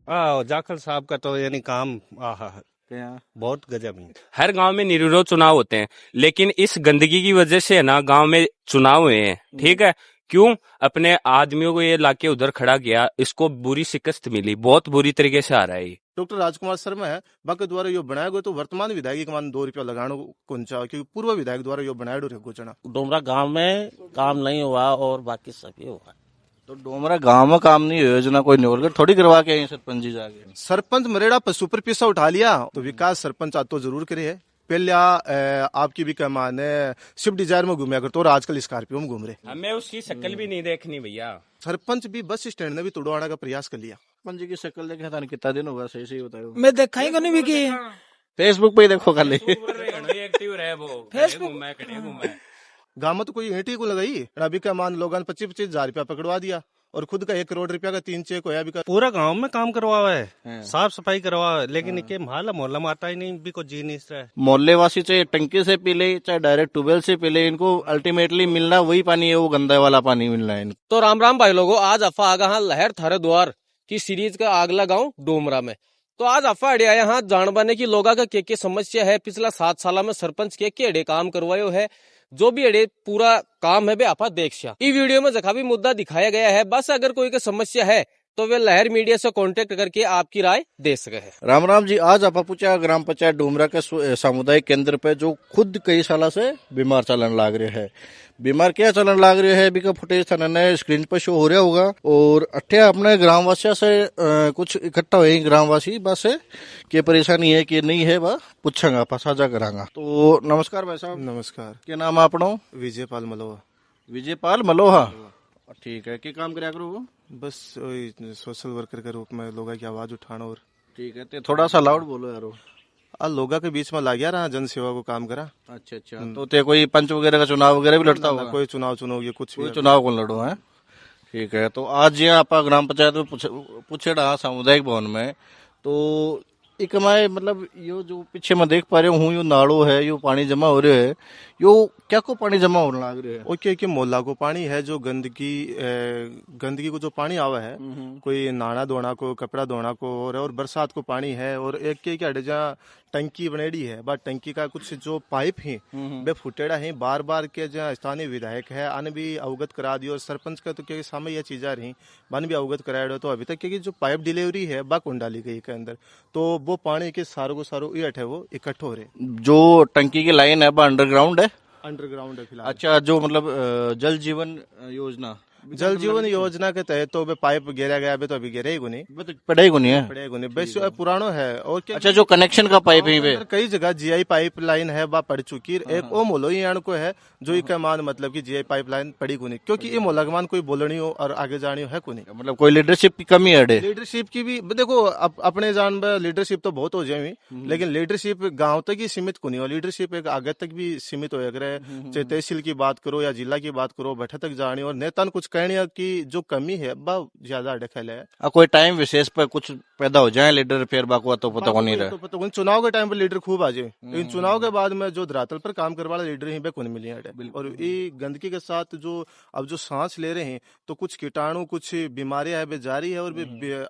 जाखड़ साहब का तो यानी काम आहा बहुत गजब है। हर गांव में निर्विरोध चुनाव होते हैं, लेकिन इस गंदगी की वजह से ना गांव में चुनाव हुए हैं। ठीक है, क्यों? अपने आदमियों को ये लाके उधर खड़ा किया, इसको बुरी शिकस्त मिली, बहुत बुरी तरीके से आ रहा है। डॉक्टर राजकुमार शर्मा है बाके द्वारा यो बनाया गयो, तो वर्तमान विधायक के मान 2 रुपया लगानो कौन चाहो, क्योंकि पूर्व विधायक द्वारा यो बनाया गोचना डोमरा गांव में काम नहीं हुआ और बाकी सभी हुआ। तो डोमरा गांव में काम नहीं, योजना कोई नहीं होगा, थोड़ी करवा के आई सरपंच जी जाके। सरपंच मरेड़ा पशु पर पैसा उठा लिया तो विकास सरपंच आज तो जरूर करे है। पहले आपकी भी क्या मान है, स्विफ्ट डिजायर में घूमया करते और आजकल स्कॉर्पियो में घूम रहे। हमें उसकी शक्ल भी नहीं देखनी भैया। सरपंच भी बस स्टैंड में भी तोड़वाने का प्रयास कर लिया। सरपंच जी की शक्ल देखे था कितना दिन होगा, सही सही बताओ। मैं देखा ही नहीं भी फेसबुक पे ही देखो खाली। एक्टिव रहे वो, फेसबुक गाँव में तो कोई ईंटी को लगाई, अभी क्या मान लोगों ने 25-25 हजार रुपया पकड़वा दिया और खुद का 1 करोड़ रुपया का 3 चेक होया। भी पूरा गांव में काम करवावा है, साफ सफाई करवावा है, लेकिन इनके मोहल्ला में आता ही नहीं, भी को जी नहीं रहा है। मोहल्ले वासी चाहे टंकी से पी ले चाहे डायरेक्ट ट्यूबवेल से पी ले, इनको अल्टीमेटली मिलना वही पानी है, वो गंदा वाला पानी मिलना है इनको। तो राम राम भाई लोगों, आज अफा आगा हाँ लहर थारे द्वार की सीरीज का अगला गाँव डोमरा में। तो आज अफा अड़िया यहाँ जान बने की लोगा का के समस्या है, पिछला 7 साल में सरपंच के अड़े काम करवायो है, जो भी अड़े पूरा काम है बे आपा देख सिया। इस वीडियो में जखा भी मुद्दा दिखाया गया है, बस अगर कोई का समस्या है तो वे लहर मीडिया से कांटेक्ट करके आपकी राय दे सके है। राम राम जी, आज आप पूछा ग्राम पंचायत डोमरा के सामुदायिक केंद्र पे जो खुद कई साल से बीमार चलन लाग रहे हैं। बीमार क्या चलन लाग रहे है, बिका फुटेज थाने स्क्रीन पर शो हो रहा होगा। और अठे अपने ग्रामवासियों से कुछ इकट्ठा हुए ग्रामवासी बस क्या परेशानी है कि नहीं है, वह पूछेगा आपा साझा करांगा। तो नमस्कार भाई साहब। नमस्कार। क्या नाम है अपना? विजयपाल मलोहा। विजयपाल मलोहा, ठीक है। क्या काम कराया करो वो? बस सोशल वर्कर के रूप में लोगों की आवाज उठाना। और ठीक है, तो थोड़ा सा लाउड बोलो यार। लोगों के बीच में ला गया रहा, जन सेवा को काम करा। अच्छा। तो ते कोई पंच वगैरह का चुनाव वगैरह भी लड़ता होगा? कोई चुनाव ये कुछ कोई चुनाव कौन लड़ो है? ठीक है। तो आज यहाँ आप ग्राम पंचायत में पूछे रहा सामुदायिक भवन में, तो एक मैं मतलब यो जो पीछे मैं देख पा रहा हूँ, यो नाड़ो है, यो पानी जमा हो रहा है, यो क्या को पानी जमा होने लग रहा है? ओके मोहल्ला को पानी है, जो गंदगी को जो पानी आवा है, कोई नहाना धोना को, कपड़ा धोना को, और बरसात को पानी है। और एक के क्या जहाँ टंकी बनेड़ी है, बट टंकी का कुछ जो पाइप है वे फुटेड़ा है। बार बार के जहाँ स्थानीय विधायक है आने भी अवगत करा दियो, और सरपंच का तो क्या सामने यह चीजा रही बन भी अवगत कराया। तो अभी तक क्योंकि जो पाइप डिलीवरी है बा कौन डाली गई के अंदर, तो वो पानी के सारो इट है वो इकट्ठे हो रहे। जो टंकी की लाइन है अंडरग्राउंड है? अंडरग्राउंड है फिलहाल। अच्छा, जो मतलब जल जीवन योजना के तहत तो पाइप गिरा गया, तो अभी गिरे ही नहीं, पड़े को नहीं है, बस पुरानो है। और क्या अच्छा, जो कनेक्शन का पाइप है कई जगह जीआई पाइप लाइन है बा पड़ चुकी। एक ओ मोलो को है जो इके मान मतलब की जीआई पाइप लाइन पड़ी को नहीं, क्योंकि ये मोला मान कोई बोलनी हो और आगे जानी हो है को नहीं। मतलब कोई लीडरशिप की कमी है? लीडरशिप की भी देखो, अपने जान में लीडरशिप तो बहुत हो जाए, लेकिन लीडरशिप गाँव तक ही सीमित को नहीं हो, लीडरशिप एक आगे तक भी सीमित हो गए। चाहे तहसील की बात करो या जिला की बात करो, बैठक तक जानी, और नेता कुछ कहने की जो कमी है बहुत ज्यादा अड़खल है। कोई टाइम विशेष पर कुछ पैदा हो जाए लीडर, फिर बाको तो पता को नहीं रहा। तो पता चुनाव के टाइम पर लीडर खूब आ जाए, लेकिन चुनाव के बाद में जो धरातल पर काम करने वाले लीडर ही कौन मिले हैं। और ये गंदगी के साथ जो अब जो सांस ले रहे हैं, तो कुछ कीटाणु कुछ बीमारियां है जारी है, और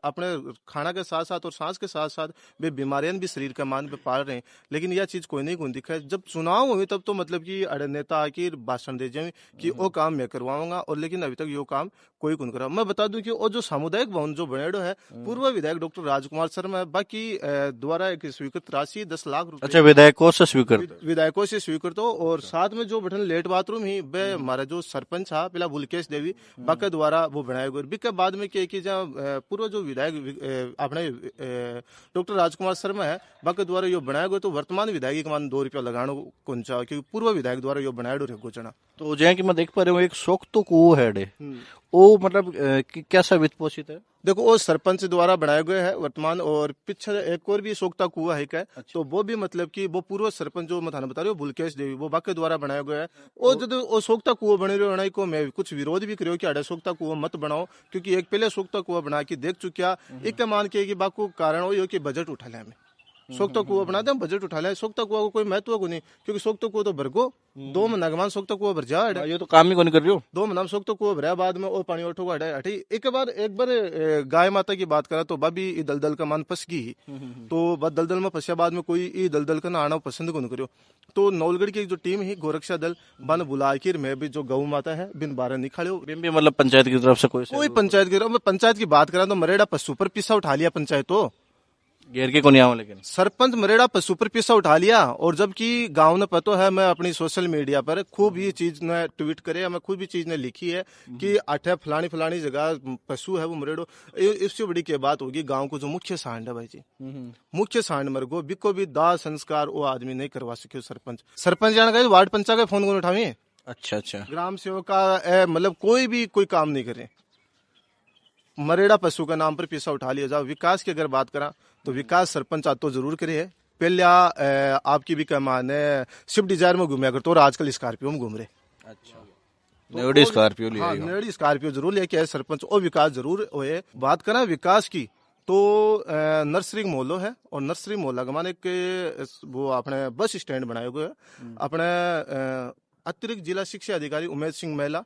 अपने खाना के साथ साथ और सांस के साथ साथ वे बीमारियां भी शरीर का मान पे पाल रहे हैं। लेकिन यह चीज कोई नहीं दिखा। जब चुनाव हुई तब तो मतलब की अड़े नेता आके भाषण दे जाए कि वो काम मैं करवाऊंगा, और लेकिन अभी तक यो काम कोई कौन करा। मैं बता दूं कि वो जो सामुदायिक भवन जो बनेडो है, पूर्व विधायक डॉक्टर राजकुमार शर्मा बाकी द्वारा एक स्वीकृत राशि 10 लाख रुपए। अच्छा, विधायकों से स्वीकृत हो। और साथ में जो बटन लेट बाथरूम ही वे हमारा जो सरपंच है पहला बुलकेश देवी बाके द्वारा वो बनाया गया। बिके बाद में क्या जहाँ पूर्व जो विधायक अपने डॉक्टर राजकुमार शर्मा है बाके द्वारा यो बनाया गया, तो वर्तमान विधायक के मान 2 रुपया लगाना कौन चाहो, क्योंकि पूर्व विधायक द्वारा यो बनाया गोचना। तो जहाँ की मैं देख पा रहा हूँ एक शोक तो कुओं है, वो मतलब कैसा वित्त पोषित है? देखो, वो सरपंच द्वारा बनाया गया है वर्तमान, और पीछे एक और भी सोखता कुआ है क्या। अच्छा। तो वो भी मतलब कि वो पूर्व सरपंच जो मैं थाने बता रही हूँ बुलकेश देवी, वो बाके द्वारा बनाया गया है। और जो वो सोखता कुआ बने रहे को मैं कुछ विरोध भी करो कि अड़े सोखता कुआ मत बनाओ, क्योंकि एक पहले सोखता कुआ बना के देख चुकिया। एक मान के बाको कारण हो कि बजट उठा ले हमें। सोखता कुआ बना दे, बजट उठा ले। सोखता कुआ को कोई महत्व को नहीं, क्योंकि सोखता कुआ तो भरगो 2 महीना के मान सोखता कुआ भर जा। ये तो काम ही को नहीं कर रही हो। 2 महीना में सोखता कुआ भरा, बाद में और पानी उठो हटे। एक बार गाय माता की बात करा तो बाबी ई दलदल का मान फंस गई, तो बाद दलदल में फंसा, बाद में कोई ई दलदल का ना आना पसंद को नहीं करो। तो नौलगढ़ की जो टीम है गोरक्षा दल बन बुला के मैं भी जो गौ माता है बिन बारह निकाले। भी मतलब पंचायत की तरफ से कोई पंचायत की बात करा तो मरेड़ा पशु पर पिस्सा उठा लिया पंचायत, तो घेर के को नहीं आवा, लेकिन सरपंच मरेड़ा पशु पर पिस्सा उठा लिया। और जबकि गांव ने पता है, मैं अपनी सोशल मीडिया पर खूब ये चीज ने ट्वीट करे, मैं खुद भी चीज ने लिखी है कि अठे फलानी जगह पशु है वो मरेड़ो। इससे बड़ी क्या बात होगी, गांव को जो मुख्य सांड है भाई जी, मुख्य सांड मर गो, बिको भी दाह संस्कार वो आदमी नहीं करवा सके। सरपंच जाने का वार्ड पंचायत का फोन को उठावी। अच्छा ग्राम सेवक का मतलब कोई काम नहीं करे, मरेड़ा पशु का नाम पर पैसा उठा लिया जाओ। विकास की अगर बात करा तो विकास सरपंच आज तो जरूर करे है। पहले आपकी भी क्या मान है, स्विफ्ट डिजायर में घूमया करते और आजकल स्कॉर्पियो में घूम रहे। अच्छा, नई स्कॉर्पियो लिया। नई स्कॉर्पियो जरूर लेके आए सरपंच, और विकास जरूर हुए। बात करा विकास की तो नर्सरी मोहल्लो है, और नर्सरी मोहल्ला का मान एक वो अपने बस स्टैंड बनाए हुए है। अपने अतिरिक्त जिला शिक्षा अधिकारी उमेश सिंह महिला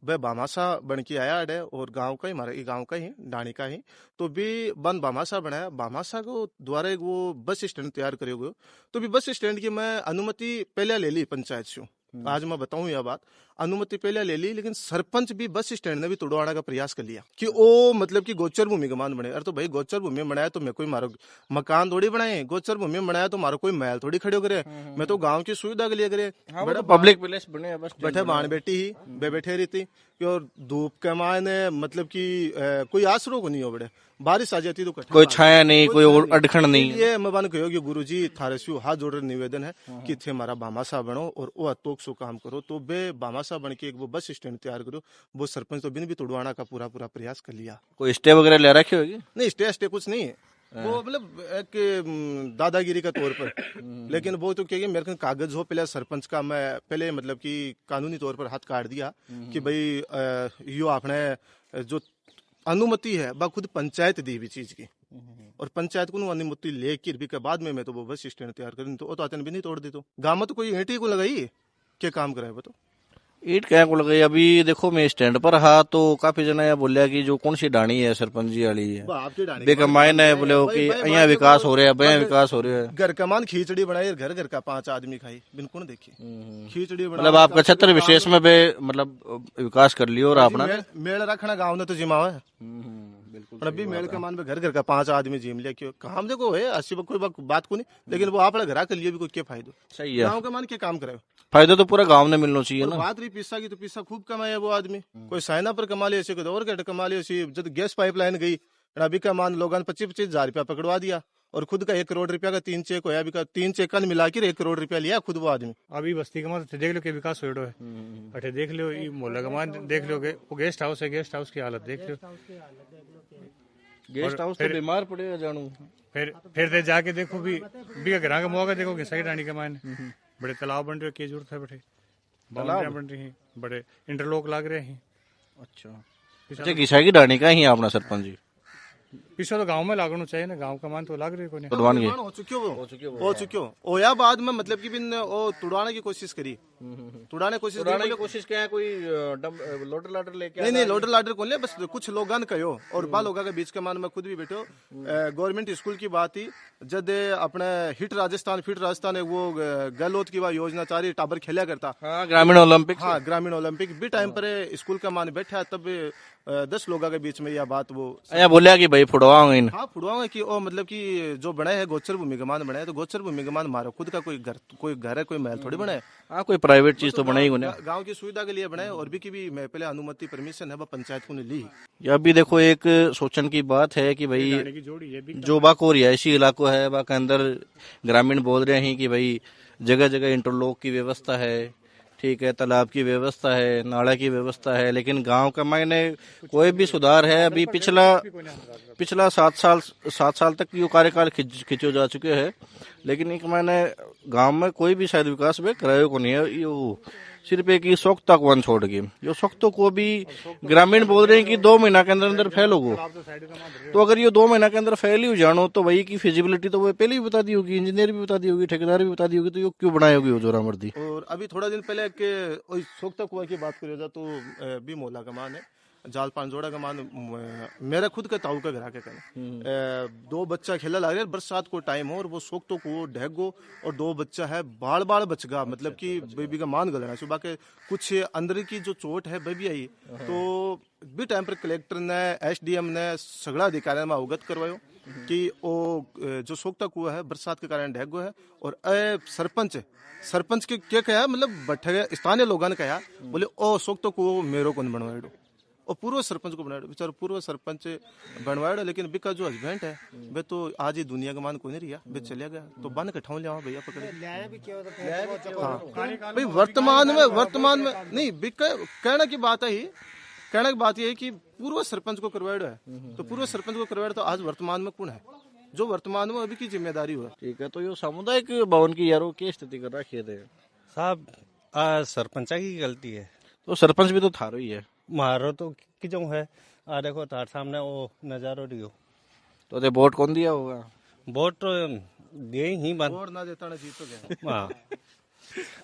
वह बामासा बन के आया है, और गांव का ही हमारा गांव का ही डाणी का ही तो भी बन बामासा बनाया। बामासा को द्वारा एक वो बस स्टैंड तैयार करे हुए, तो भी बस स्टैंड की मैं अनुमति पहले ले ली पंचायत से। आज मैं बताऊं यह बात, अनुमति पहले ले ली, लेकिन सरपंच भी बस स्टैंड ने भी तोड़वाने का प्रयास कर लिया कि वो मतलब कि गोचर भूमि का मान बने। अरे तो भाई गोचर भूमि बनाया तो मैं कोई मारो मकान थोड़ी बनाए, गोचर भूमि बनाया तो मारो कोई महल थोड़ी खड़े करे, मैं तो गांव की सुविधा के लिए करे। बड़ा पब्लिक प्लेस बने, बस बैठे बाण बेटी ही बैठे रही थी कि, और धूप के मायने मतलब कि कोई आसरो को नहीं हो बड़े, बारिश आ जाती तो कोई छाया नहीं, कोई अडखण नहीं। ये मैं बान कहो कि गुरुजी थारे से हाथ जोड़ निवेदन है कि थे हमारा बामासा बनो और वो अतोक सो काम करो। तो बे बामासा बन के एक वो बस स्टैंड तैयार करो। वो सरपंच तो बिन भी तोड़वाना का पूरा प्रयास कर लिया। कोई स्टे वगैरह ले रखी होगी? नहीं, स्टे कुछ नहीं है, वो मतलब एक दादागिरी का तौर पर। लेकिन वो तो क्या मेरे को कागज हो पहले सरपंच का, मैं पहले मतलब कि कानूनी तौर पर हाथ काट दिया कि भाई यो आपने जो अनुमति है वह खुद पंचायत दी हुई चीज की, और पंचायत को अनुमति लेकर भी के बाद में मैं तो वो बस स्टैंड तैयार कर तो आतन भी नहीं तोड़ दी। तो गाँव में तो कोई ईंटी को लगाई क्या काम कराए वो तो ईट क्या को लगाई। अभी देखो मैं स्टैंड पर रहा तो काफी जना यह बोलिया कि जो कौन सी डाणी है सरपंच जी वाली है बेकमाइन है, बोले कि यहाँ विकास हो रहा है, भैया विकास हो रहा है। घर का मान खिचड़ी बनाई, घर का 5 आदमी खाई, बिल्कुल देखी खिचड़ी मतलब आपका क्षेत्र विशेष में मतलब विकास कर लियो और अपना मेल रखना गाँव ने तो जिम्मा है। बिल्कुल अभी मेल के मान में घर का 5 आदमी जिम लिया, क्यों काम देखो है अस्सी कोई बात को नहीं, लेकिन वो आप घर के लिए भी कोई क्या फायदा। सही है, गाँव के मान क्या काम करे, फायदा तो पूरा गांव ने मिलना चाहिए ना। बात रही पिस्सा की तो पिस्सा खूब कमाया वो आदमी, कोई साइना पर कमा लिया, कोई और कट कमा लिया। जब गैस पाइपलाइन गई अभी का मान लोगों ने 25-25 हजार रुपया पकड़वा दिया, और खुद का 1 करोड़ रुपया का 3 चेक होया, अभी का 3 चेक मिला के 1 करोड़ रुपया लिया खुद वो आदमी। अभी बस्ती का मान देख लो के विकास हो है, अठे देख लो ये मोहल्ला का मान देख लो, वो गेस्ट हाउस है, गेस्ट हाउस की हालत देख लो। गेस्ट हाउस तो बीमार पड़ेगा जानू। फिर दे जाके देखो भी घर का मौका देखो कि सही डाणी के मान बड़े तालाब बन रहे, की जरूरत है, बड़े बाउंड्रियां बन रही हैं, बड़े इंटरलॉक लाग रहे हैं। अच्छा किसा की डाणी का ही अपना सरपंच जी पीछे तो गांव में लागना चाहिए ना, गांव का मान तो लाग रही कोई हो चुके हो या बाद में मतलब कि बिन वो तुड़ाने की कोशिश करी, तुड़ाने की कोशिश क्या है, कोई लोडर लाडर लेके नहीं लोडर लाडर कौन ले, बस कुछ लोगन कहो और बा लोगों के बीच के मान में खुद भी बैठो। गवर्नमेंट स्कूल की बात ही जब अपने फिट राजस्थान एक वो गलोत की वह योजना चाह रही, टाबर खेला करता ग्रामीण ओलंपिक भी टाइम पर स्कूल का मान बैठा, तब 10 लोगों के बीच में यह बात वो बोलिया कि भाई फुड़वाऊंगे। हाँ फुड़वाऊंगे कि ओ मतलब कि जो बना है गोचर भूमि का मान बना है, तो गोचर भूमि का मान मारो खुद का कोई घर है, कोई महल थोड़ी बना है। हाँ कोई प्राइवेट चीज तो बनाई होने, गांव की सुविधा के लिए बनाए, और भी मैं पहले अनुमति परमिशन है वो पंचायत को ने ली। अभी देखो एक सोचन की बात है कि भाई जो बाको रिहायशी इलाको है वहाँ के अंदर ग्रामीण बोल रहे हैं कि भाई जगह जगह इंटरलॉक की व्यवस्था है, ठीक है, तालाब की व्यवस्था है, नाला की व्यवस्था है, लेकिन गांव का मायने कोई भी सुधार है। अभी पिछला 7 साल तक यो कार्यकाल खिंचो जा चुके हैं, लेकिन एक मायने गांव में कोई भी शायद विकास में करायो को नहीं है। यो सिर्फ एक ही सोख्ता को वन छोड़ के, जो सोख्तों को भी ग्रामीण बोल रहे हैं कि 2 महीना के अंदर अंदर फैल होगा। तो अगर ये 2 महीना के अंदर फैल ही जानो तो वही की फिजिबिलिटी तो वो पहले ही बता दी होगी, इंजीनियर भी बता दी होगी, ठेकेदार भी बता दी होगी, तो ये क्यों बनाई होगी वो जोरामर्दी। और अभी थोड़ा दिन पहले के सोख्ता कुआ की बात करेगा तो भी मोहल्ला का मान है, जाल पांजोड़ा का मान मेरा खुद का ताऊ का घर के कहना 2 बच्चा खेला लग रहा है, बरसात को टाइम हो और वो सोख्तों को ढह गो और 2 बच्चा है बाल बाल बच गया, मतलब कि बेबी का मान गलना सुबह के कुछ अंदर की जो चोट है बेबी आई। तो भी टाइम पर कलेक्टर ने SDM ने सगड़ा अधिकारी में अवगत करवायो कि वो जो सोख्ता कुआ है बरसात के कारण ढह गो है। और सरपंच के क्या कहा, मतलब बैठे स्थानीय लोगों ने कहा बोले ओ सोख्ता कुआ मेरो को बनवाएडो और पूर्व सरपंच को बनाया, बेचारा पूर्व सरपंच बनवाया, लेकिन बिका जो हस्बैंड है वे तो आज ही दुनिया का मान को नहीं रिया, वे चलिया गया। तो बन के ठाव लिया भैया पकड़े। हाँ भाई वर्तमान में नहीं बिका, कहने की बात यह है कि पूर्व सरपंच को करवाया है, तो पूर्व सरपंच को करवाया तो आज वर्तमान में कौन है जो वर्तमान में अभी की जिम्मेदारी हुआ। ठीक है, तो ये सामुदायिक भवन की यारों की स्थिति कर रखी है साहब सरपंचा की गलती है, तो सरपंच भी तो थारो ही है, मारो तो कि जो है आ देखो तार सामने वो नजारो दियो, तो ते वोट कौन दिया होगा, वोट तो दिए ही बंद और ना देता ना जीत तो गया। हाँ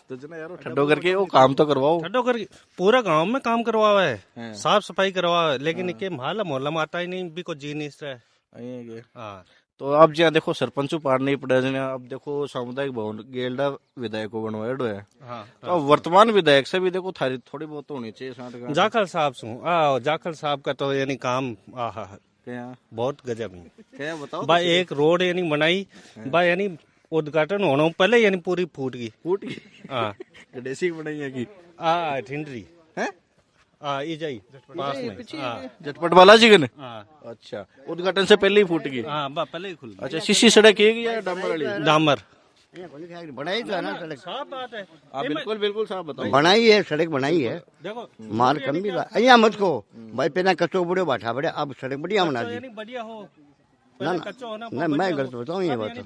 तो जना यारो ठंडो करके वो काम तो करवाओ, छठो करके पूरा गांव में काम करवावा है, साफ सफाई करवावा है, लेकिन के मोहल्ला में आता ही नहीं भी को जी नहीं रहा। हाँ तो अब जहाँ देखो सरपंच पार नहीं पड़ा जना, अब देखो सामुदायिक भवन गेल्डा विधायक को बनवाएडो है। हाँ तो अब वर्तमान विधायक से भी देखो थारी थोड़ी बहुत होनी चाहिए साथ का। जाखल साहब जाखल साहब का तो यानी काम क्या बहुत गजब है। क्या बताओ भाई एक रोड यानी बनाई भाई, यानी उद्घाटन होने पहले यानी पूरी फूट गई। हाँ गडेसी बनाई है कि ठिंडरी है इजाई पास में झटपट वाला जी गन। हाँ अच्छा, उद्घाटन से पहले ही फूट गई। हाँ पहले ही खुल गई। अच्छा, सीसी सड़क है या डामर वाली? डामर बनाई तो है ना सड़क, साफ बात है। आप बिल्कुल साहब बताओ। बनाई है सड़क, बनाई है, देखो माल कम भी अहिया मत को भाई पहला कच्चो बुढ़े बैठा बड़े, अब सड़क बढ़िया बना दी। यानी बढ़िया हो ना ना मैं गलत बताऊँ ये बात,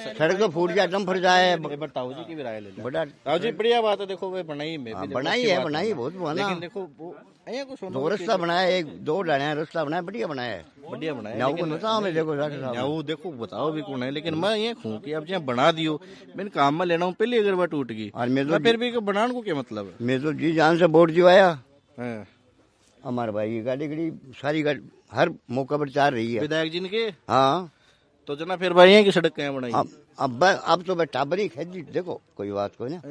सड़क तो फूट जाए, दम फट जाए। ताऊ जी की भी राय ले ले। बड़ा ताऊ जी बढ़िया बात है, देखो वे बनाई में भी बनाई बहुत बना, लेकिन देखो वो अहिया को सुनो, 2 रास्ता बनाया, 1-2 डाले रास्ता बनाया, बढ़िया बनाया है, बढ़िया बनाया। नाव को बताओ मैं देखो वो देखो बताओ भी कौन है, लेकिन मैं ये कहूँ कि अब जहाँ बना दियो, मैंने काम में लेना हूँ पहले अगर वह टूट गई और मैं फिर भी बनाने को क्या मतलब है। मैं तो जी जान से वोट दिवाया, हाँ। हमारे भाई की गाड़ी सारी गाड़ी हर मौका पर चाह रही है। विधायक जी ने के हाँ तो जना फिर भाई है कि सड़क क्या बनाई। अब तो मैं टाबरी खेत देखो कोई बात कोई ना,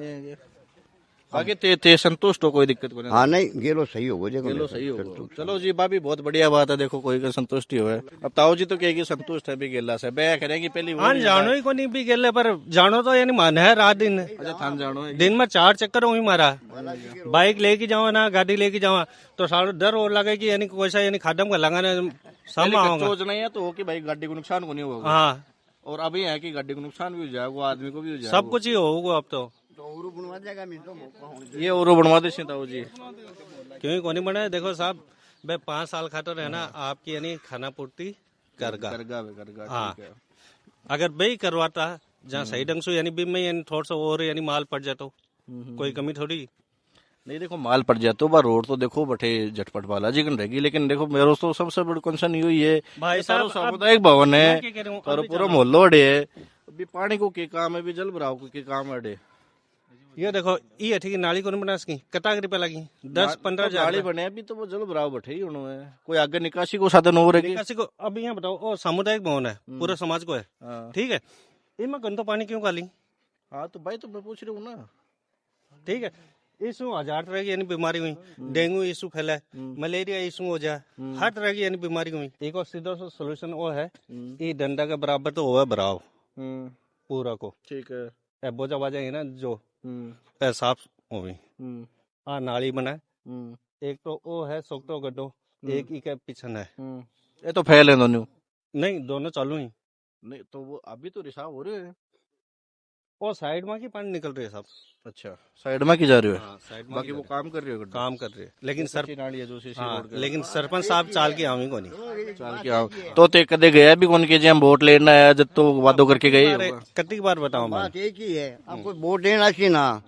बाकी ते संतुष्ट हो, कोई दिक्कत को नहीं। हाँ नहीं गेलो सही होगा, देखो चलो सही होगा। चलो जी भाभी बहुत बढ़िया बात है, देखो कोई का संतुष्टि हो है। अब ताऊ जी तो कहेगी संतुष्ट है भी गेला से बे करेंगी पहली हाँ जानो ही को नहीं भी गेले, पर जानो तो यानी मन है रात दिन। अच्छा थान जानो है। दिन में 4 चक्कर हुई मारा, बाइक लेके जाओ ना गाड़ी लेके जाओ तो सारा डर और लगे कि यानी कोई सा यानी खादम का लगाने सामा होगा। सोच नहीं है तो हो कि भाई गाड़ी को नुकसान को नहीं होगा। हाँ और अभी है कि गाड़ी को नुकसान भी हो जाएगा, आदमी को भी हो जाएगा, सब कुछ ही होगा अब तो। तो ये और बनवा दे ताऊ जी, क्यों को नहीं बना। देखो साहब भाई 5 साल खाता रहना आपकी यानी खाना पूर्ति करगा। हाँ अगर भाई करवाता जहाँ सही ढंग से यानी भी मैं यानी थोड़ा सा और यानी माल पड़ जाता कोई कमी थोड़ी नहीं। देखो माल पड़ जाए तो रोड तो देखो बटे झटपट वाला जी रहेगी, लेकिन देखो मेरे तो सबसे बड़ी कंसर्न यही है भाई साहब सामुदायिक भवन है, पूरा मोहल्लो अड़े है, अभी पानी को के काम है, भी जल भराव को के काम अड़े। ये देखो ये ठीक नाली को नहीं बना सकी, कटा के रुपया लगी 10-15 हजार नाली बने अभी तो वो जल भराव बैठे ही उन्होंने, कोई आगे निकासी को साधन हो रही निकासी को। अब यहाँ बताओ वो सामुदायिक भवन है, पूरे समाज को है, ठीक है, इनमें गंदो पानी क्यों काली। हाँ तो भाई तो मैं पूछ रही हूँ ना, ठीक है। इशू 1000 तरह की यानी बीमारी हुई, डेंगू इशू फैला, मलेरिया इशू हो जाए, हर तरह की यानी बीमारी हुई। एक और सीधा सा सोल्यूशन वो है ये डंडा के बराबर तो हुआ भराव पूरा को, ठीक है, बोझा बाजा है ना जो साफ हो गई नाली बनाए। एक तो वो है सोकटो गड्ढो, एक ही के पीछन है, ये तो फैल है दोनों नहीं दोनों चालू ही नहीं, तो वो अभी तो रिसाव हो रहे हैं, वो साइड में की पानी निकल रही है सब। अच्छा साइड में की जा रही है। हाँ, साइड बाकी वो काम कर रही है, काम कर रही है, लेकिन नाली है जो लेकिन सरपंच साहब चाल की आवी को नहीं चाल के आओ तो ते कदे गया भी कौन के जब वोट लेना है जब तो वादो करके गए। कितनी बार बताऊं मैं, बात एक ही है, आपको वोट देना चाहिए ना,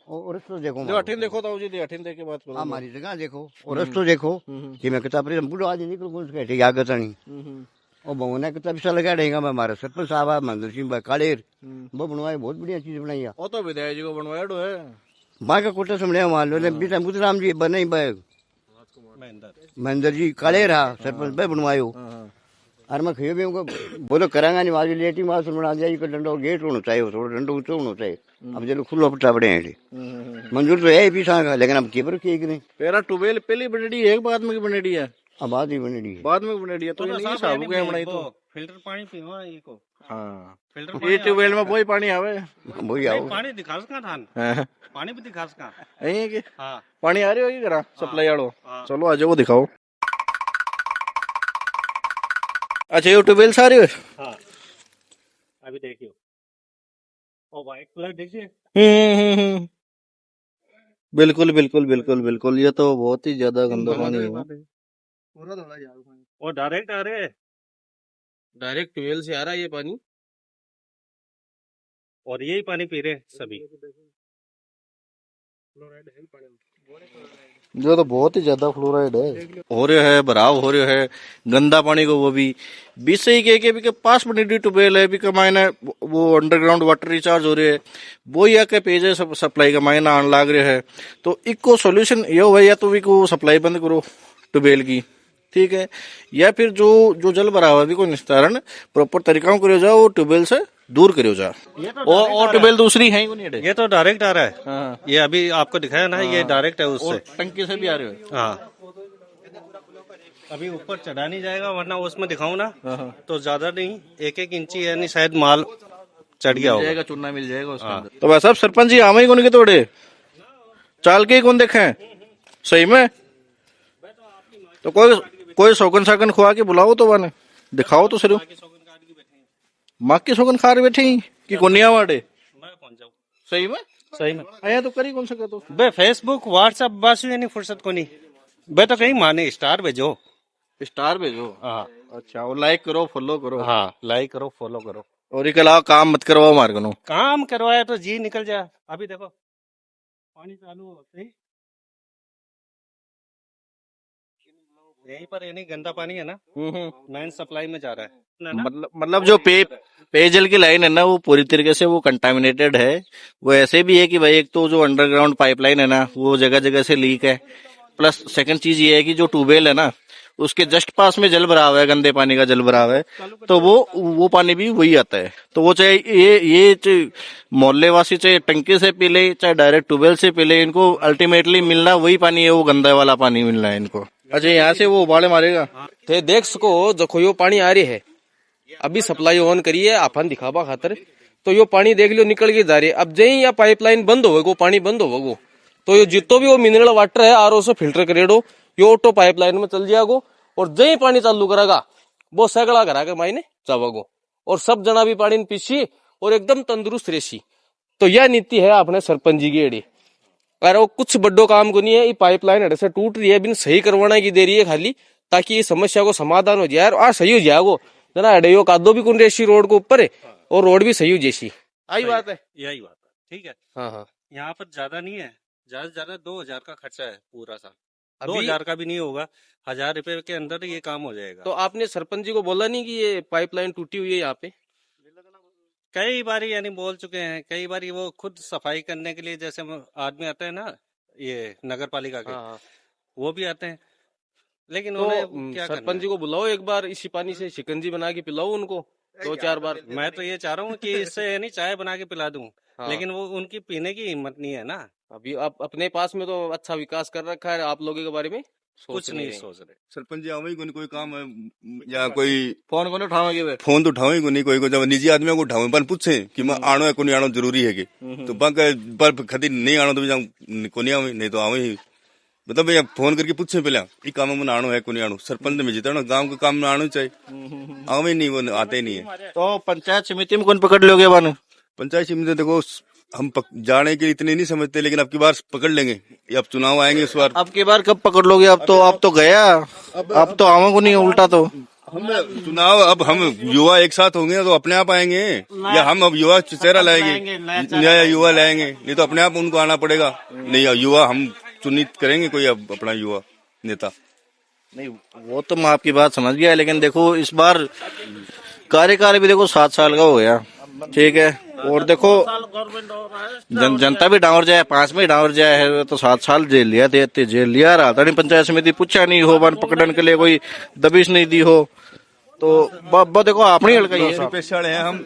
और रस्तो देखो जो अठीन देखो तो जी अठीन देख के बात करो हमारी जगह देखो और रस्तो देखो कि मैं किताब बुढ़ो आज निकल कुछ कहते आगे तनी और बहुना किताब सा लगा रहेगा मैं हमारा सरपंच साहब है मंदिर सिंह कालेर वो बनवाए बहुत बढ़िया चीज बनाई है वो तो विधायक जी को बनवाया है वहाँ का कोटा समझे मान लो बेटा मुतराम जी बने महेंद्र जी कालेर हा सरपंच भाई बनवायो और मैं खेबे बोलो करांगा नहीं वहाँ लेटी मास बना दिया एक डंडा गेट होना चाहिए थोड़ा डंडा ऊंचा होना चाहिए अब चलो खुला पट्टा पड़े हैं मंजूर तो है पीछा का लेकिन अब केबर की नहीं पेरा ट्यूबवेल पहली बनेडी है बाद में बनेडी है अब बाद ही बनेडी है बाद में बनेडी है तो ये नहीं साहब के बनाई तो फिल्टर पानी पीवा ये को हां फिल्टर ये ट्यूबवेल में वही पानी आवे वही आओ पानी दिखा सका थान हां पानी भी दिखा सका यही है कि हां पानी आ रही होगी करा सप्लाई वालो चलो आ जाओ दिखाओ अच्छा ये ट्यूबवेल सारे हाँ अभी देखियो और व्हाइट कलर देखिए बिल्कुल बिल्कुल बिल्कुल बिल्कुल ये तो बहुत ही ज्यादा गंदा पानी है और डायरेक्ट आ रहे हैं डायरेक्ट ट्यूबवेल से आ रहा है ये पानी और यही पानी पी रहे हैं सभी जो तो बहुत ही ज्यादा फ्लोराइड है हो रहा है भराव हो रहा है गंदा पानी को वो भी 20 से ही के भी के पास में ट्यूबवेल है भी का मायने वो अंडरग्राउंड वाटर रिचार्ज हो रहे है वो या के पेज सप्लाई का मायना आने लग रहा है तो इको सोल्यूशन ये हो या तो भी को सप्लाई बंद करो ट्यूबवेल की ठीक है या फिर जो जल भराव है भी को निस्तारण प्रॉपर तरीका करो जाओ ट्यूबवेल से दूर करो जा और ट्यूबवेल दूसरी है ही नहीं ये तो डायरेक्ट आ रहा है हाँ। ये अभी आपको दिखाया ना ये डायरेक्ट है उससे टंकी से भी आ रहे हो हाँ अभी ऊपर चढ़ा नहीं जाएगा वरना उसमें दिखाऊं ना तो ज्यादा नहीं 1-1 इंची यानी शायद माल चढ़ गया होगा चुना मिल जाएगा उसके अंदर तो वैसा सरपंच जी आम ही कौन के तोड़े चाल के कौन देखे सही में तो कोई शौकन शाकन खुआ के बुलाओ तो बने दिखाओ तो सिर्फ माँ की शौकन खा रहे बैठे कि कोनिया वाड़े मैं पहुंच जाऊँ सही में आया तो करी कौन सका तो बे फेसबुक व्हाट्सएप बस नहीं फुर्सत को नहीं बे तो कहीं माने स्टार भेजो हाँ अच्छा और लाइक करो फॉलो करो हाँ लाइक करो फॉलो करो और एक अलावा काम मत करवाओ मार्गनो काम करवाया तो जी निकल जाए अभी देखो पानी चालू होते ही यहीं पर यानी गंदा पानी है ना मेन सप्लाई में जा रहा है मतलब जो पेयजल की लाइन है ना वो पूरी तरीके से वो कंटामिनेटेड है वो ऐसे भी है कि भाई एक तो जो अंडरग्राउंड पाइपलाइन है ना वो जगह जगह से लीक है प्लस सेकंड चीज ये है कि जो ट्यूबवेल है ना उसके जस्ट पास में जल भराव है गंदे पानी का जल भराव है तो वो पानी भी वही आता है तो वो चाहे ये मोहल्ले वासी चाहे टंकी से पी ले चाहे डायरेक्ट ट्यूबवेल से पी ले इनको अल्टीमेटली मिलना वही पानी है वो गंदा वाला पानी मिलना है इनको अच्छा यहाँ से वो उबाले मारेगा थे देख सको जो यो पानी आ रही है अभी सप्लाई ऑन करी है अपन दिखावा खातर तो यो पानी देख लो निकल के जा रही है अब जही या पाइपलाइन बंद होगा पानी बंद होगा तो ये जितो भी वो मिनरल वाटर है आरओ से फिल्टर करेडो यो ऑटो पाइपलाइन में चल जाएगो और जही पानी चालू करेगा वो सैकड़ा करा के मायने जावगो और सब जना भी पानी पीछी और एकदम तंदुरुस्त रेसी तो यह नीति है अपने सरपंच जी की एड़ी और वो कुछ बड़ो काम को नहीं है ये पाइपलाइन अड़े से टूट रही है बिन सही करवाना की दे रही है खाली ताकि ये समस्या को समाधान हो जाए और सही हो जाएगो जना अड़े कादो भी कुन रेसी रोड को ऊपर है और रोड भी सही हो जैसी आई बात है यही बात है ठीक है हाँ यहाँ पर ज्यादा नहीं है ज्यादा से ज्यादा 2000 का खर्चा है पूरा सा अभी 2000 का भी नहीं होगा 1000 रुपए के अंदर ये काम हो जाएगा तो आपने सरपंच जी को बोला नहीं कि ये पाइपलाइन टूटी हुई है यहाँ पे कई बार यानी बोल चुके हैं कई बार वो खुद सफाई करने के लिए जैसे आदमी आते हैं ना ये नगर पालिका के वो भी आते हैं लेकिन तो उन्हें क्या सरपंच जी को बुलाओ एक बार इसी पानी से शिकंजी बना के पिलाओ उनको 2-4 बार मैं तो ये चाह रहा हूँ कि इससे यानी चाय बना के पिला दूं लेकिन वो उनकी पीने की हिम्मत नहीं है ना अभी आप अपने पास में तो अच्छा विकास कर रखा है आप लोगों के बारे में कुछ नहीं सोच रहे सरपंच जी आवे कोई काम है या कोई फोन को उठाओगे फोन तो उठावे को नहीं कोई जब निजी आदमी को उठावे पर पूछे कि मैं आनो है को नहीं आनो जरूरी है कि तो पर खदी नहीं आनो तो भी को नहीं आवे नहीं तो आवे ही मतलब भैया फोन करके पूछे पहले ये काम में आनो है को नहीं आनो सरपंच में जीता ना गांव के काम में आना चाहिए आवे नहीं वो आते नहीं है तो पंचायत समिति में कौन पकड़ लोगे बाने पंचायत समिति देखो हम जाने के इतने नहीं समझते लेकिन अब की बार पकड़ लेंगे अब चुनाव आएंगे इस बार अब की बार कब पकड़ लोगे अब तो गया अब तो आवा को नहीं उल्टा तो हम चुनाव अब हम युवा एक साथ होंगे तो अपने आप आएंगे, या हम अब युवा चेहरा लाएंगे, नया युवा लाएंगे, नहीं तो अपने आप उनको आना पड़ेगा। नहीं युवा हम चुनित करेंगे कोई अब अपना युवा नेता। नहीं वो तो मैं आपकी बात समझ गया, लेकिन देखो इस बार कार्यकाल भी देखो 7 साल का हो गया, ठीक है, और देखो जनता भी डांवर जाए, 5 में डांवर जाए है तो 7 साल जेल लिया थे, जेल लिया रहा था नहीं, पंचायत समिति पूछा नहीं हो, वन पकड़ने के लिए कोई दबिश नहीं दी हो, तो देखो आपने हड़काई पेशे वाले हैं हम,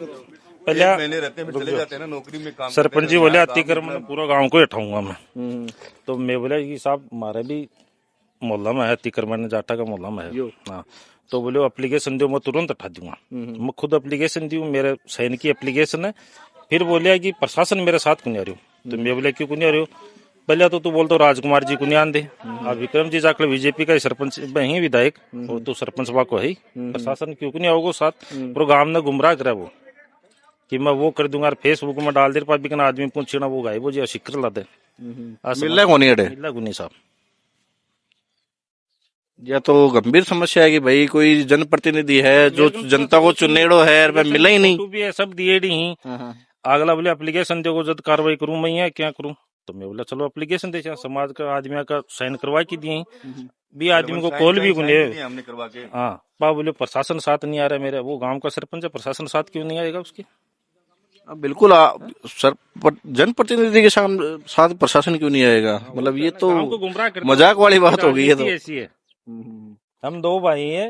पहले महीने रहते हैं चले जाते हैं ना नौकरी में काम। सरपंच जी बोले अतिक्रमण पूरा गांव को हटाऊंगा मैं, तो मैं बोला कि साहब हमारे भी मोहल्ला में है अतिक्रमण, जाटा का मोहल्ला में है, हाँ, तो बोले एप्लीकेशन दो मैं तुरंत हटा दूंगा। मैं खुद एप्लीकेशन दी, मेरे सैन की एप्लीकेशन है। फिर बोले कि प्रशासन मेरे साथ क्यों नहीं आ रही हो, तो मैं बोले क्यों नहीं आ रही हो, पहले तो तू बोलते राजकुमार जी को नहीं आन दे, अब विक्रम जी जाकर बीजेपी का सरपंच ही विधायक, और तो सरपंच बा को है, प्रशासन क्यों नहीं आओगे साथ, पूरा गांव ने गुमराह करा वो कि मैं वो कर दूंगा, फेसबुक में डाल दे, पर आदमी पूछना वो गायब हो जाए, शिक्र ला दे, मिलना को नहीं साहब। या तो गंभीर समस्या है कि भाई कोई जनप्रतिनिधि है जो जनता को चुनेड़ो है, वह मिला ही नहीं, भी है सब दिए नहीं, अगला बोले एप्लीकेशन देखो जब कार्रवाई करूं मैं या क्या करूं, तो मैं बोला चलो एप्लीकेशन दे, समाज का आदमी का साइन करवा के दिए भी, आदमी को कॉल भी हमने करवा के, हाँ पा बोले प्रशासन साथ नहीं आ रहा, मेरे वो गांव का सरपंच है, प्रशासन साथ क्यों नहीं आएगा उसके, बिल्कुल जनप्रतिनिधि के साथ प्रशासन क्यों नहीं आएगा, मतलब ये तो मजाक वाली बात हो गई है। तो ऐसी है, हम 2 भाई हैं,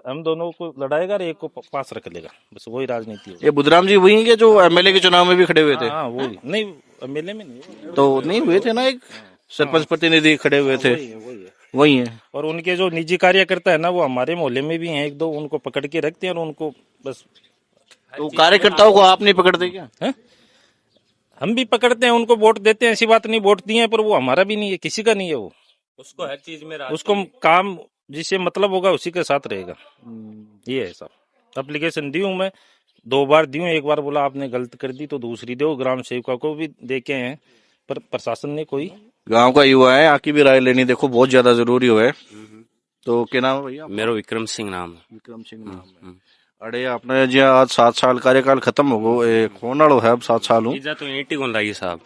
हम दोनों को लड़ाएगा और एक को पास रख लेगा, बस वही राजनीति है। ये बुधराम जी वही हैं जो एमएलए के चुनाव में भी खड़े हुए थे? हाँ वही, नहीं एमएलए में नहीं, तो नहीं हुए थे ना, एक सरपंच प्रतिनिधि खड़े हुए थे, वही है। और उनके जो निजी कार्यकर्ता है ना, वो हमारे मोहल्ले में भी हैं 1-2, उनको पकड़ के रखते हैं और उनको बस। तो कार्यकर्ताओं को आप नहीं पकड़ते क्या? है? हम भी पकड़ते हैं, उनको वोट देते हैं, ऐसी बात नहीं, वोट दिए हैं पर वो हमारा भी नहीं है, किसी का नहीं है, वो उसको हर चीज में उसको काम जिससे मतलब होगा उसी के साथ रहेगा, ये है सब। एप्लीकेशन दी हूँ मैं 2 बार दी हूँ, एक बार बोला आपने गलत कर दी तो दूसरी दो, ग्राम सेवका को भी देके हैं, पर प्रशासन ने कोई। गांव का युवा है, आपकी भी राय लेनी देखो बहुत ज्यादा जरूरी है। तो क्या नाम है भैया? मेरा विक्रम सिंह नाम है। विक्रम सिंह नाम है। अरे आपने जी आज 7 साल कार्यकाल खत्म हो गो, कौन आड़ो है अब 7 साल हूँ तो ईटी कौन लागी साहब,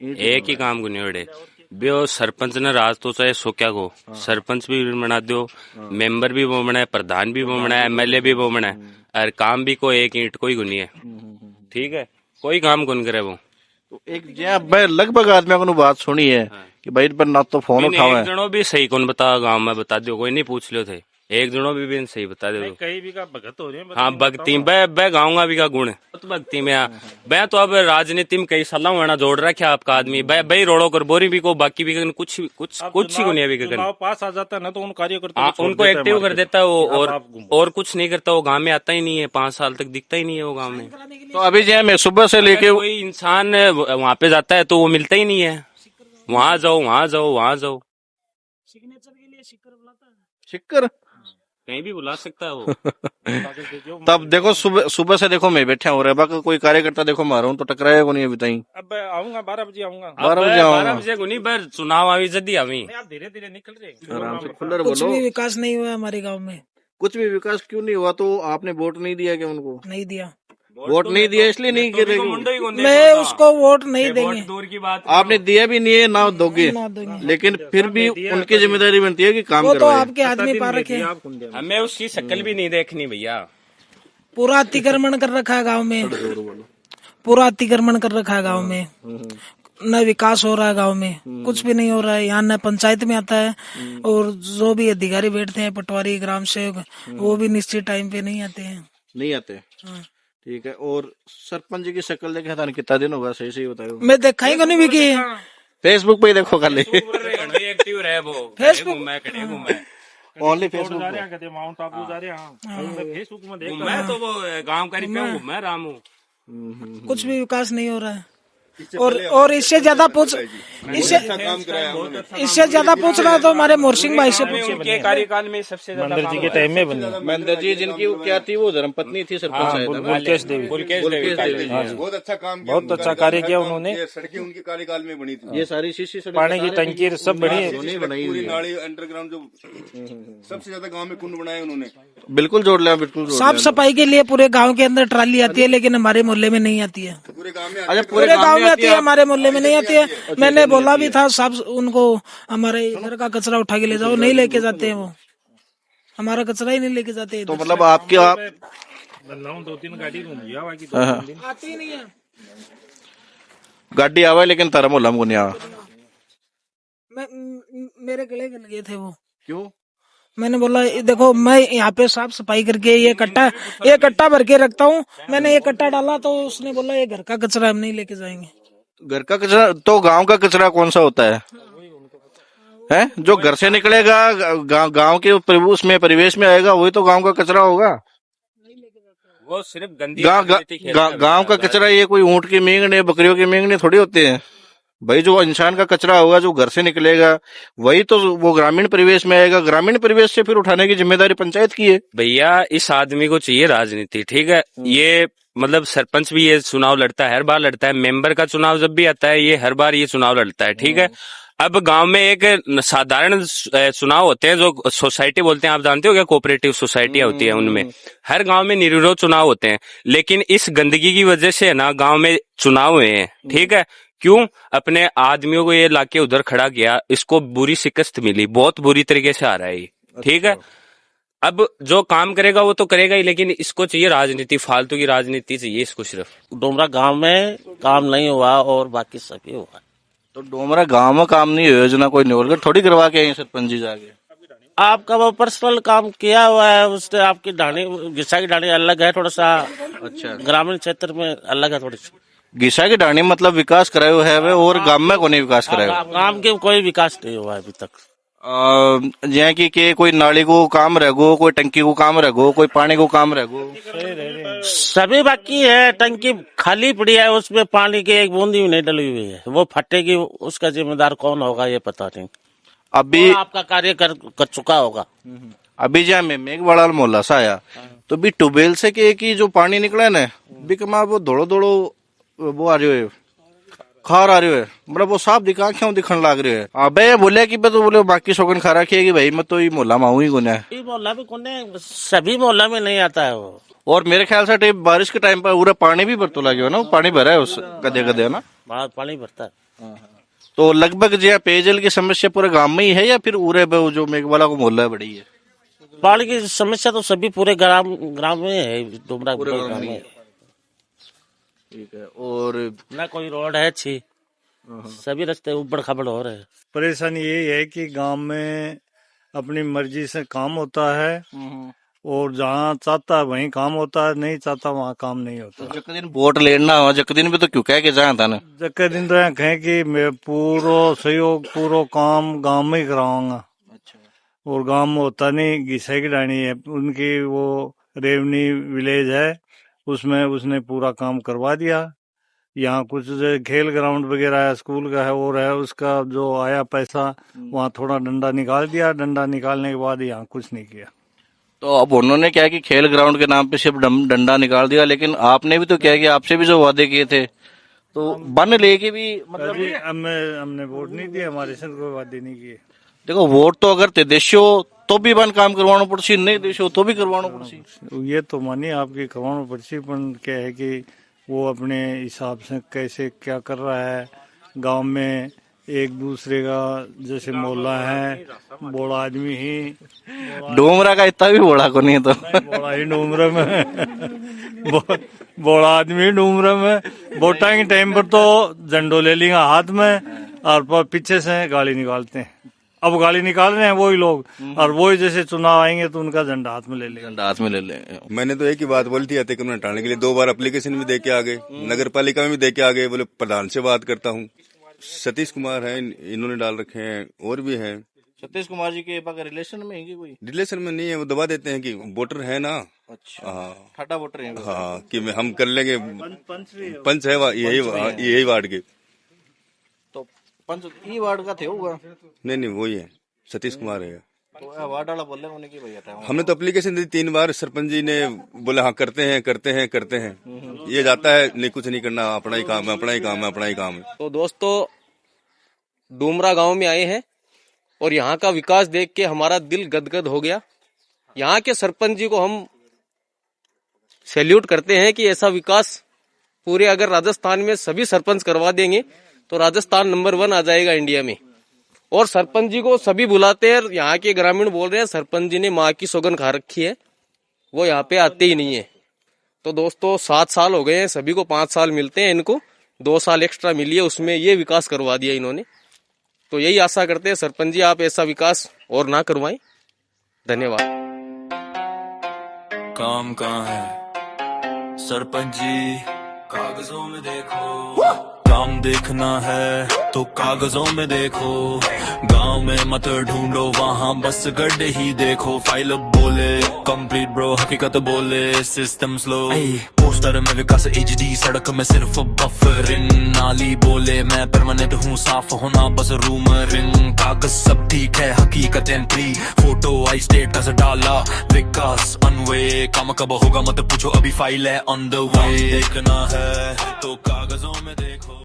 एक ही काम को निवड़े बे, सरपंच ने राज तो चाहे सो क्या को, सरपंच भी बना दो, मेंबर भी वो बनाए, प्रधान भी वो बनाए, एमएलए भी वो बनाए, और काम भी को एक ईंट कोई गुनी है, ठीक है, कोई काम कौन करे वो। तो एक मैं लगभग आदमी को बात सुनी है कि भाई पर ना तो फोन उठावे, एक जनों भी सही कौन बता गाँव में बता दो, कोई नहीं पूछ लो थे, एक जनों भी सही बता दो, कहीं भी का भगत हो रहे हैं। हाँ भक्ति बह गाँव भी का गुण तो भक्ति में बह, तो अब राजनीति में कई साल होना जोड़ रखे आपका आदमी, बह रोड़ो कर बोरी भी को, बाकी भी कुछ ही को नहीं अभी कर पास आ जाता है ना, तो उन कार्यकर्ता उनको एक्टिव कर देता है वो, और कुछ नहीं करता वो, गाँव में आता ही नहीं है, 5 साल तक दिखता ही नहीं है वो गाँव में। तो अभी जो मैं सुबह से लेके कोई इंसान वहाँ पे जाता है तो वो मिलता ही नहीं है, वहाँ जाओ वहाँ जाओ वहाँ जाओ, सिग्नेचर के लिए शिक्कर कहीं भी बुला सकता है वो। तब देखो सुबह से देखो मैं बैठा हो रहा है, बाकी कोई कार्यकर्ता देखो मारा हूँ तो टकराया को नहीं अभी तक। अब आऊंगा 12 बजे आऊंगा, 12 बजे को नहीं, पर चुनाव अभी जल्दी अभी धीरे धीरे निकल रहे, आराम से खुलर कुछ बोलो। भी विकास नहीं हुआ हमारे गांव में, कुछ भी विकास क्यों नहीं हुआ? तो आपने वोट नहीं दिया क्या उनको? नहीं दिया, वोट नहीं दिया इसलिए नहीं गिरेगी। मैं उसको वोट नहीं देंगे, दूर की बात, आपने दिया भी नहीं है ना दोगे, लेकिन फिर भी उनकी जिम्मेदारी बनती है कि काम वो तो करवाए। आपके आदमी पा रखे, हमें उसकी शक्ल भी नहीं देखनी भैया। पूरा अतिक्रमण कर रखा है गांव में, पूरा अतिक्रमण कर रखा है गांव में, न विकास हो रहा है गांव में, कुछ भी नहीं हो रहा है। यहाँ न पंचायत में आता है, और जो भी अधिकारी बैठते हैं पटवारी ग्राम सेवक, वो भी निश्चित टाइम पे नहीं आते हैं, नहीं आते। ठीक है, और सरपंच की शक्ल देखे था कितना दिन होगा? सही सही बताओ। मैं देखा ही नहीं भी की, फेसबुक पे ही देखो खाली, एक्टिव रहे वो, Facebook only Facebook mount Abu जा रहे हैं, फेसबुक में मैं तो वो गाँव का घूम मैं रामू, कुछ भी विकास नहीं हो रहा है। और इससे ज्यादा इससे ज्यादा पूछ रहा तो हमारे मोरसिंह भाई से पूछिए। उनके कार्यकाल में सबसे ज्यादा महेंद्र जी के टाइम में बनी। महेंद्र जी जिनकी वो क्या थी, वो धर्मपत्नी थी सरपंच बुलकेश देवी। बहुत अच्छा काम किया, बहुत अच्छा कार्य किया उन्होंने। सड़कें उनके कार्यकाल में बनी थी। ये सारी सीसी सड़क पानी की टंकी सब बनी है। पूरी नाली अंडरग्राउंड जो सबसे ज्यादा गांव में कुंड बनाए उन्होंने। बिल्कुल जोड़ लिया, बिल्कुल जोड़ साफ सफाई के लिए पूरे गांव के अंदर ट्राली आती है, लेकिन हमारे मोहल्ले में नहीं आती है। पूरे गांव में अच्छा, पूरे गांव में आती है, हमारे मोहल्ले में नहीं आती है। मैंने बोला भी था साहब उनको, हमारे इधर का कचरा उठा के ले जाओ, नहीं लेके जाते हैं वो, हमारा कचरा ही नहीं लेके जाते। तो मतलब आपके आप 2-3 गाड़ी आती ही नहीं है। गाड़ी आवा लेकिन तारा मोहल्ला में नहीं आवा। मेरे गले गल गए थे वो। क्यों? मैंने बोला देखो मैं यहाँ पे साफ सफाई करके ये कट्टा भर के रखता हूँ। मैंने ये कट्टा डाला तो उसने बोला ये घर का कचरा हम नहीं लेके जाएंगे। घर का कचरा तो गांव का कचरा कौन सा होता है? जो घर से निकलेगा गांव के उसमें परिवेश में आएगा, वही तो गांव का कचरा होगा। वो सिर्फ गंदी गांव का कचरा ये कोई ऊंट की मींगने, बकरियों की मींगने थोड़ी होते हैं भाई। जो इंसान का कचरा होगा, जो घर से निकलेगा, वही तो वो ग्रामीण परिवेश में आएगा। ग्रामीण परिवेश से फिर उठाने की जिम्मेदारी पंचायत की है। भैया इस आदमी को चाहिए राजनीति, ठीक है। ये मतलब सरपंच भी ये चुनाव लड़ता है, हर बार लड़ता है। मेंबर का चुनाव जब भी आता है, ये हर बार ये चुनाव लड़ता है, ठीक है। अब गांव में एक साधारण चुनाव होते हैं जो सोसाइटी बोलते हैं, आप जानते हो क्या, कोऑपरेटिव सोसाइटियां होती है, उनमें हर गांव में निर्विरोध चुनाव होते हैं। लेकिन इस गंदगी की वजह से ना गांव में चुनाव हुए हैं, ठीक है। क्यों? अपने आदमियों को ये लाके उधर खड़ा किया, इसको बुरी शिकस्त मिली, बहुत बुरी तरीके से आ रहा है, ठीक है। अब जो काम करेगा वो तो करेगा ही, लेकिन इसको चाहिए राजनीति, फालतू की राजनीति चाहिए इसको सिर्फ। डोमरा गांव में काम नहीं हुआ और बाकी सभी हुआ। तो डोमरा गांव में काम नहीं हुआ, योजना कोई नहीं होगा, थोड़ी करवा के सरपंच जी जाके। आपका वो पर्सनल काम किया हुआ है, उससे आपकी ढाणी गिस्सा की ढाणी अलग है थोड़ा सा। अच्छा, ग्रामीण क्षेत्र में अलग है थोड़ी सी। गिसा की ढाणी मतलब विकास करायो है वे, और गांव में को नहीं विकास करायो। गांव के कोई विकास नहीं हुआ अभी तक। जैसे कि के कोई नाली को काम रहेगो, कोई टंकी को काम रहेगो, कोई पानी को काम रहेगो, सभी बाकी है। टंकी खाली पड़ी है, उसमें पानी की एक बूंदी भी नहीं डली हुई है। वो फटेगी, उसका जिम्मेदार कौन होगा ये पता नहीं। अभी आपका कार्य कर चुका होगा। अभी जहाँ में मेघवाड़ा मोहल्ला सा आया, तो भी ट्यूबवेल से के की जो पानी निकला ना, बिकमा वो दौड़ो वो आ रही है, खार आ रही है, मतलब वो साफ दिखा क्यों दिखने लग रही है। अबे बोले कि तो बोले बाकी शौकन खा रखी है कि भाई मैं तो ये मोहल्ला में आऊँ ही कोने। मोहल्ला में कोने, सभी मोहल्ला में नहीं आता है वो। और मेरे ख्याल से बारिश के टाइम पर पूरा पानी भी भरतो लगे हो ना, पानी भरा है उस गधे ना, पानी भरता है। तो लगभग जो पेयजल की समस्या पूरे गांव में ही है या फिर पूरे जो मेघवाला को मोहल्ला बड़ी है? पानी की समस्या तो सभी पूरे ग्राम में है, डोमरा गांव में। ठीक है। और ना कोई रोड है अच्छी, सभी रास्ते उबड़ खाबड़ हो रहे हैं। परेशानी यही है कि गांव में अपनी मर्जी से काम होता है, और जहाँ चाहता है वहीं काम होता है, नहीं चाहता वहाँ काम नहीं होता। जक दिन वोट लेना हो, जक दिन भी तो क्यों कह के जहाँ था ना, जक दिन तो कहें कि मैं पूरा सहयोग पूरा काम गांव में ही कराऊंगा। अच्छा। और गांव में होता नहीं, घिसा की डाणी है उनकी, वो रेवनी विलेज है, उसमें उसने पूरा काम करवा दिया। यहाँ कुछ खेल ग्राउंड वगैरह है, स्कूल का है और है, उसका जो आया पैसा वहाँ थोड़ा डंडा निकाल दिया। डंडा निकालने के बाद यहाँ कुछ नहीं किया। तो अब उन्होंने क्या कि खेल ग्राउंड के नाम पे सिर्फ डंडा निकाल दिया, लेकिन आपने भी तो क्या कि आपसे भी जो वादे किए थे तो बन लेके भी मतलब हमने वोट नहीं दिया, हमारे से कोई वादे नहीं किए। देखो वोट तो अगर देशो तो भी बन काम करवाना पड़सी, नहीं देशो तो भी करवाना पड़सी। ये तो मानिए आपकी करवाना पड़सी, पर क्या है कि वो अपने हिसाब से कैसे क्या कर रहा है। गांव में एक दूसरे का जैसे मोहल्ला है, बड़ा आदमी ही डोमरा का इतना भी बड़ा को नहीं, तो बड़ा ही डोमरा में बड़ा आदमी डोमरा में वोटा के टाइम पर तो झंडो ले लेंगे हाथ में और पीछे से गाली निकालते हैं। अब गाली निकाल रहे हैं वही लोग, और वही जैसे चुनाव आएंगे तो उनका झंडा हाथ में ले लेंगे। झंडा हाथ में ले लेंगे। मैंने तो एक ही बात बोली थी अतिक्रमण हटाने के लिए, 2 बार एप्लीकेशन भी दे के आ गए, नगर पालिका में भी दे के आ गए। बोले प्रधान से बात करता हूँ, सतीश कुमार है, इन्होंने डाल रखे हैं, और भी हैं, सतीश कुमार जी के पास रिलेशन में है कि कोई? रिलेशन में नहीं है, वो दबा देते हैं कि वोटर है ना। अच्छा, हाँ ठाटा वोटर है। हाँ, कि हम कर लेंगे, पंच है यही वार्ड के। तो पंच ई वार्ड का थे होगा? नहीं वही है, सतीश कुमार है। तो वार्ड वाला बोल रहे हैं कि भैया था। हमने तो एप्लीकेशन दी 3 बार, सरपंच जी ने बोला हाँ करते हैं। ये जाता है, नहीं कुछ नहीं करना, अपना ही काम है। तो दोस्तों, डोमरा गांव में आए हैं और यहाँ का विकास देख के हमारा दिल गदगद हो गया। यहाँ के सरपंच जी को हम सैल्यूट करते हैं कि ऐसा विकास पूरे अगर राजस्थान में सभी सरपंच करवा देंगे तो राजस्थान नंबर 1 आ जाएगा इंडिया में। और सरपंच जी को सभी बुलाते हैं, यहाँ के ग्रामीण बोल रहे हैं सरपंच जी ने माँ की सौगंध खा रखी है, वो यहाँ पे आते ही नहीं है। तो दोस्तों 7 साल हो गए हैं, सभी को 5 साल मिलते हैं, इनको 2 साल एक्स्ट्रा मिली है, उसमें ये विकास करवा दिया इन्होंने। तो यही आशा करते हैं सरपंच जी आप ऐसा विकास और ना करवाएं। धन्यवाद। काम कहाँ है सरपंच जी, कागजों में देखो। काम देखना है तो कागजों में देखो, गांव में मत ढूंढो वहाँ बस गड्ढे ही देखो। फाइल बोले कंप्लीट ब्रो, हकीकत बोले सिस्टम स्लो। पोस्टर में विकास HD, सड़क में सिर्फ बफरिंग। नाली बोले मैं परमानेंट हूँ, साफ होना बस रूम रिंग। कागज सब ठीक है, हकीकत एंट्री, फोटो आई स्टेटस डाला। विकास अनवे, काम कब होगा मत पूछो, अभी फाइल है ऑन द वे। देखना है तो कागजों में देखो।